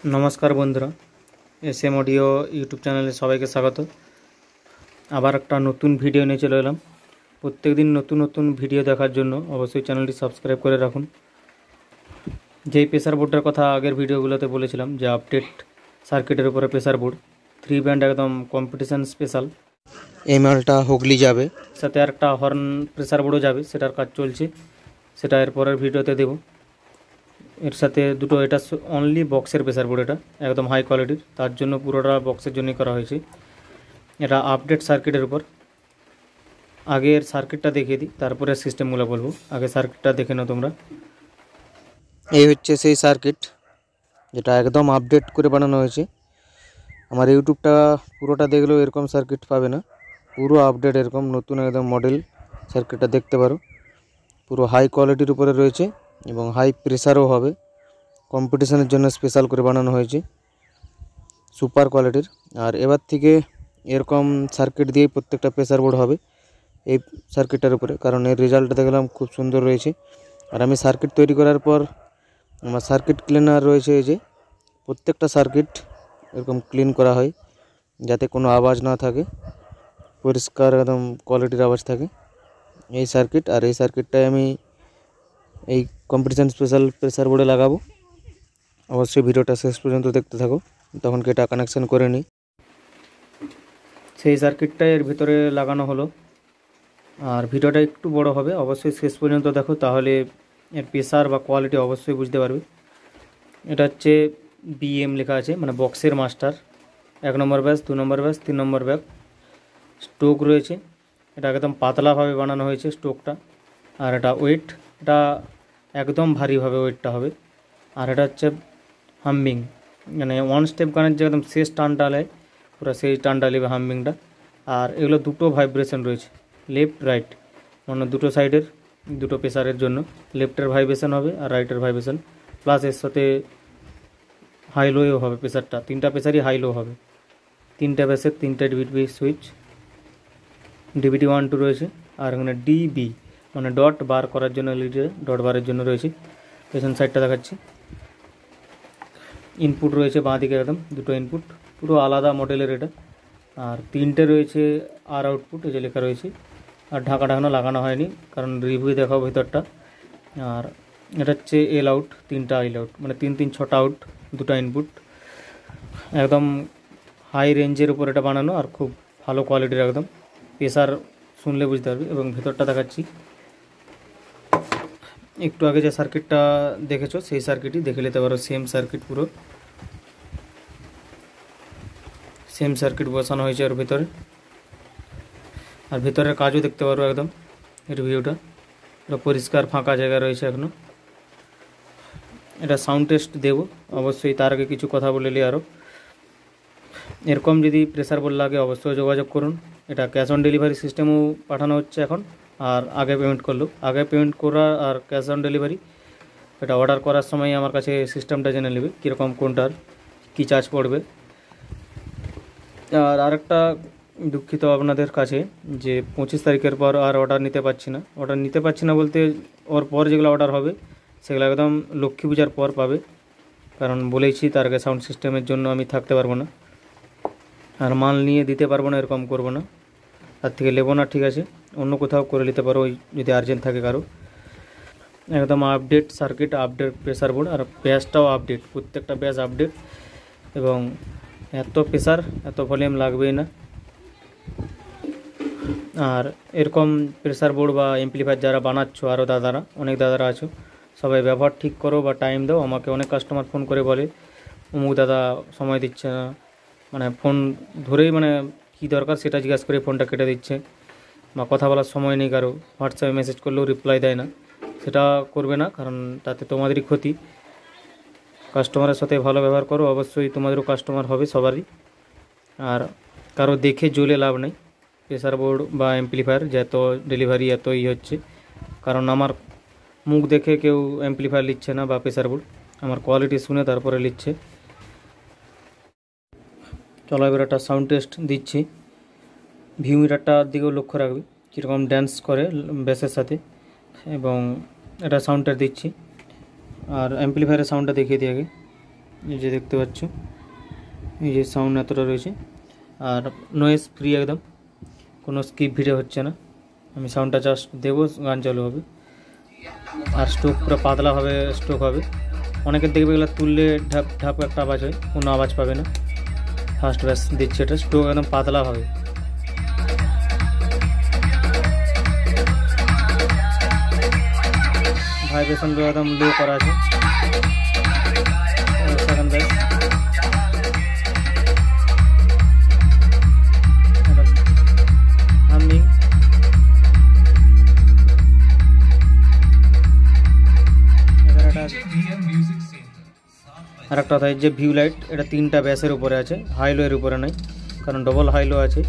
नमस्कार बंधुरा SM audio YouTube channel सबाइके स्वागत। आबार एक नतून भिडियो निये चले एलाम। प्रत्येक दिन नतून नतून भिडियो देखार जोन्नो अवश्य चैनलटी सबस्क्राइब करे राखुन। जे प्रेसार बोर्डर कथा आगेर भिडियोगुलोते बोलेछिलाम जे आपडेट सार्किटेर उपरे प्रेसार बोर्ड 3 बैंड एकदम कम्पिटिशन स्पेशल এই মালটা হুগলি যাবে, साथे आरेकटा हर्न प्रेसार बोर्डो जाबे, सेटार काज चलछे, सेटा एर परेर भिडियोते देब। एर साथे दुटो एटा अनलि बक्सेर प्रेसार बोर्ड, एटा एकदम हाई क्वालिटिर, तार जोन्नो पुरोटा बक्सेर जोन्नोई करा हयेछे। एटा आपडेट सार्किटेर उपर। आगे सार्किटटा देखिए दी, तारपरे सिस्टेमगुलो बोलबो। आगे सार्किटटा देखे नाओ तोमरा। এই হচ্ছে সেই সার্কিট যেটা একদম আপডেট করে বানানো হয়েছে। আমার ইউটিউবটা পুরোটা দেখলেও এরকম সার্কিট পাবে না, পুরো আপডেট এরকম নতুন একদম মডেল সার্কিটটা দেখতে পারো। পুরো হাই কোয়ালিটির উপরে রয়েছে এবং হাই প্রেসারও হবে, কম্পিটিশনের জন্য স্পেশাল করে বানানো হয়েছে, সুপার কোয়ালিটির। আর এবার থেকে এরকম সার্কিট দিয়েই প্রত্যেকটা প্রেসার বোর্ড হবে এই সার্কিটটার উপরে, কারণ এর রেজাল্টটা দেখলাম খুব সুন্দর রয়েছে। আর আমি সার্কিট তৈরি করার পর আমার সার্কিট ক্লিনার রয়েছে, এই যে প্রত্যেকটা সার্কিট এরকম ক্লিন করা হয় যাতে কোনো আওয়াজ না থাকে, পরিষ্কার একদম কোয়ালিটির আওয়াজ থাকে এই সার্কিট। আর এই সার্কিটটাই আমি এই কম্পিটিশন স্পেশাল প্রেসার বোর্ডে লাগাবো। অবশ্যই ভিডিওটা শেষ পর্যন্ত দেখতে থাকো, তখন কি এটা কানেকশন করে নিই। সেই সার্কিটটা এর ভিতরে লাগানো হলো। আর ভিডিওটা একটু বড় হবে, অবশ্যই শেষ পর্যন্ত দেখো, তাহলে এর প্রেসার বা কোয়ালিটি অবশ্যই বুঝতে পারবে। এটা হচ্ছে বিএম লেখা আছে, মানে বক্সের মাস্টার। 1 নম্বর ব্যাস, 2 নম্বর ব্যাস, 3 নম্বর ব্যাস। স্টোক রয়েছে, এটা একদম পাতলাভাবে বানানো হয়েছে স্টোকটা। আর এটা ওয়েট, এটা একদম ভারীভাবে ওয়েটটা হবে। আর এটা হচ্ছে হাম্বিং, মানে ওয়ান স্টেপ গানের যে একদম শেষ টানটা নেয় পুরো সেই টানটা নেবে হাম্বিংটা। আর এগুলো দুটো ভাইব্রেশন রয়েছে, লেফট রাইট, মানে দুটো সাইডের দুটো প্রেসারের জন্য। লেফটের ভাইব্রেশন হবে আর রাইটের ভাইব্রেশন, প্লাস এর সাথে হাই লোও হবে প্রেসারটা। 3টা প্রেসারই হাই লো হবে, 3টা ব্যাসের 3টা ডিবিটি সুইচ, ডিবিটি 1 2 রয়েছে। আর এখানে ডিবি মানে ডট বার করার জন্য, এলইডি ডট বারের জন্য রয়েছে। পেছন সাইডটা দেখাচ্ছি। ইনপুট রয়েছে বাঁ দিকে একদম দুটো ইনপুট, পুরো আলাদা মডেলের এটা। আর 3টে রয়েছে আর আউটপুট, এই যে লেখা রয়েছে। আর ঢাকা ঢাকানো লাগানো হয়নি, কারণ রিভিউ দেখাও ভিতরটা। আর এটা হচ্ছে এল আউট, 3টা এল আউট, মানে 3 3 6টা আউট, 2টা ইনপুট। একদম হাই রেঞ্জের উপর এটা বানানো, আর খুব ভালো কোয়ালিটির একদম। প্রেসার শুনলে বুঝতে পারবে। এবং ভেতরটা দেখাচ্ছি। একটু আগে যে সার্কিটটা দেখেছো সেই সার্কিটই দেখে নিতে পারো, সেম সার্কিট, পুরো সেম সার্কিট বসানো হয়েছে ওর ভিতরে। আর ভিতরের কাজও দেখতে পারো একদম, এর ভিউটা এটা পরিষ্কার, ফাঁকা জায়গা রয়েছে এখনও। এটা সাউন্ড টেস্ট দেবো অবশ্যই, তার আগে কিছু কথা বলে নিই আরও। এরকম যদি প্রেসার বোর্ড লাগে অবশ্যই যোগাযোগ করুন। এটা ক্যাশ অন ডেলিভারি সিস্টেমও পাঠানো হচ্ছে এখন। আর আগে পেমেন্ট করলেও, আগে পেমেন্ট করা আর ক্যাশ অন ডেলিভারি, এটা অর্ডার করার সময় আমার কাছে সিস্টেমটা জেনে নেবে কীরকম কোনটার কী চার্জ পড়বে। আর আরেকটা দুঃখিত আপনাদের কাছে যে 25 তারিখের পর আর অর্ডার নিতে পারছি না বলতে, ওর পর যেগুলো অর্ডার হবে সেগুলো একদম লক্ষ্মী পূজার পর পাবে, কারণ বলেইছি তার আগে সাউন্ড সিস্টেমের জন্য আমি থাকতে পারবো না, আর মাল নিয়ে দিতে পারবো না, এরকম করবো না, তার থেকে নেবো না। ঠিক আছে, অন্য কোথাও করে নিতে পারো ওই যদি আর্জেন্ট থাকে কারো। একদম update circuit, update pressure board, আর ব্যাসটাও আপডেট, প্রত্যেকটা ব্যাস আপডেট। এবং এত প্রেসার এত ভলিউম লাগবেই না। আর এরকম প্রেসার বোর্ড বা এমপ্লিফায়ার যারা বানাচ্ছো, আরও দাদারা, অনেক দাদারা আছো, সবাই ব্যবহার ঠিক করো বা টাইম দাও। আমাকে অনেক কাস্টমার ফোন করে বলে অমুক দাদা সময় দিচ্ছে না, মানে ফোন ধরেই, মানে কী দরকার সেটা জিজ্ঞাসা করে ফোনটা কেটে দিচ্ছে, বা কথা বলার সময় নেই কারো, হোয়াটসঅ্যাপে মেসেজ করলেও রিপ্লাই দেয় না। সেটা করবে না, কারণ তাতে তোমাদেরই ক্ষতি। কাস্টমারের সাথে ভালো ব্যবহার করো, অবশ্যই তোমাদেরও কাস্টমার হবে সবারই। আর কারো দেখে জ্বলে লাভ নেই প্রেসার বোর্ড বা এমপ্লিফায়ার, যে এত ডেলিভারি এত হচ্ছে, কারণ আমার মুখ দেখে কেউ এমপ্লিফায়ার নিচ্ছে না বা প্রেসার বোর্ড, আমার কোয়ালিটি শুনে তারপরে নিচ্ছে। চলো এবার একটা সাউন্ড টেস্ট দিচ্ছি। ভিউ মিটারটার দিকেও লক্ষ্য রাখবে কীরকম ড্যান্স করে ব্যাসের সাথে, এবং এটা সাউন্ডটা দিচ্ছি। আর অ্যাম্পলিফায়ারের সাউন্ডটা দেখিয়ে দিই আগে। এই যে দেখতে পাচ্ছ, এই যে সাউন্ড এতটা রয়েছে, আর নয়েজ ফ্রি একদম, কোনো স্কিপ ভিডিও হচ্ছে না। আমি সাউন্ডটা জাস্ট দেবো, গান চালু হবে। আর স্ট্রোক পুরো পাতলাভাবে স্ট্রোক হবে। অনেকের দেখবে এগুলো তুললে ঢাপ ঢাপ একটা আওয়াজ হয়, কোনো আওয়াজ পাবে না। ফার্স্ট ব্যাস দিচ্ছে, এটা স্ট্রোক একদম পাতলা হবে। ভাইব্রেশনগুলো একদম লো করা আছে। সেকেন্ড ব্যাস হামিং। আর একটা কথা, যে ভিউ লাইট, এটা 3টা ব্যাসের উপরে আছে, হাই লো এর উপরে নাই, কারণ ডবল হাই লো আছে।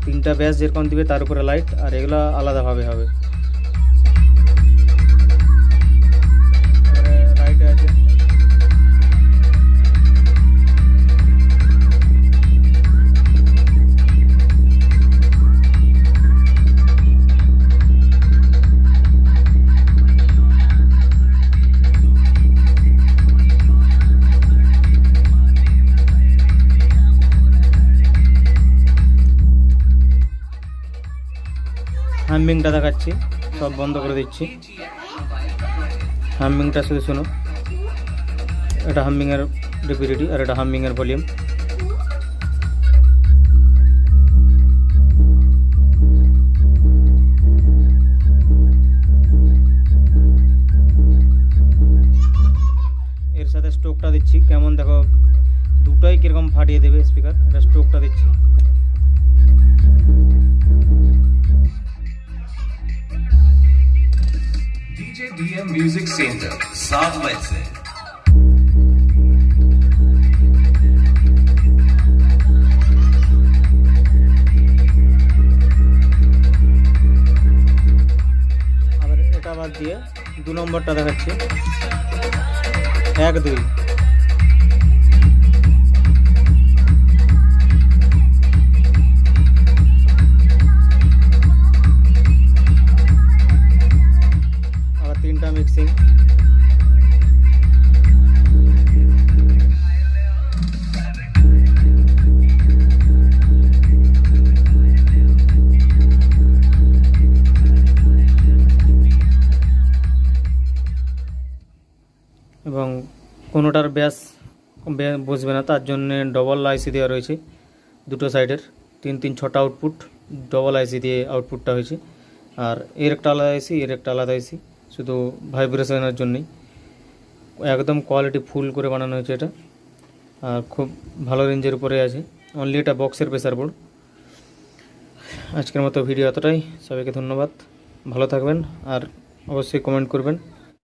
3টা ব্যাস যেরকম দিবে তার উপরে লাইট, আর এগুলো আলাদাভাবে হবে। লাইটে আছে হামিংটা দেখাচ্ছি, সব বন্ধ করে দিচ্ছি। হামিংটা শুধু শোনো, এটা হামিংয়ের রেপিডিটি আর এটা হামিংয়ের ভলিউম। এর সাথে স্ট্রোকটা দিচ্ছি, কেমন দেখো, দুটোই কীরকম ফাটিয়ে দেবে স্পিকার। এটা স্ট্রোকটা দিচ্ছি। DJ DM Music Center, 7 बजे से। আবার এটা বাদ দিয়ে 2 নম্বরটা দেখাচ্ছি, 1 2। আবার 3টা মিক্সিং। এবং কোনোটার ব্যাস বসবে না, তার জন্য ডবল আইসি দেওয়া রয়েছে দুটো সাইডের। 3 3 6টা আউটপুট, ডবল আইসি দিয়ে আউটপুটটা হয়েছে। আর এর একটা আলাদা আইসি, এর একটা আলাদা আইসি, শুধু ভাইব্রেশনের জন্যই। একদম কোয়ালিটি ফুল করে বানানো হয়েছে এটা, আর খুব ভালো রেঞ্জের উপরে আছে। অনলি এটা বক্সের প্রেসার বোর্ড। আজকের মতো ভিডিও এতটাই। সবাইকে ধন্যবাদ, ভালো থাকবেন, আর অবশ্যই কমেন্ট করবেন।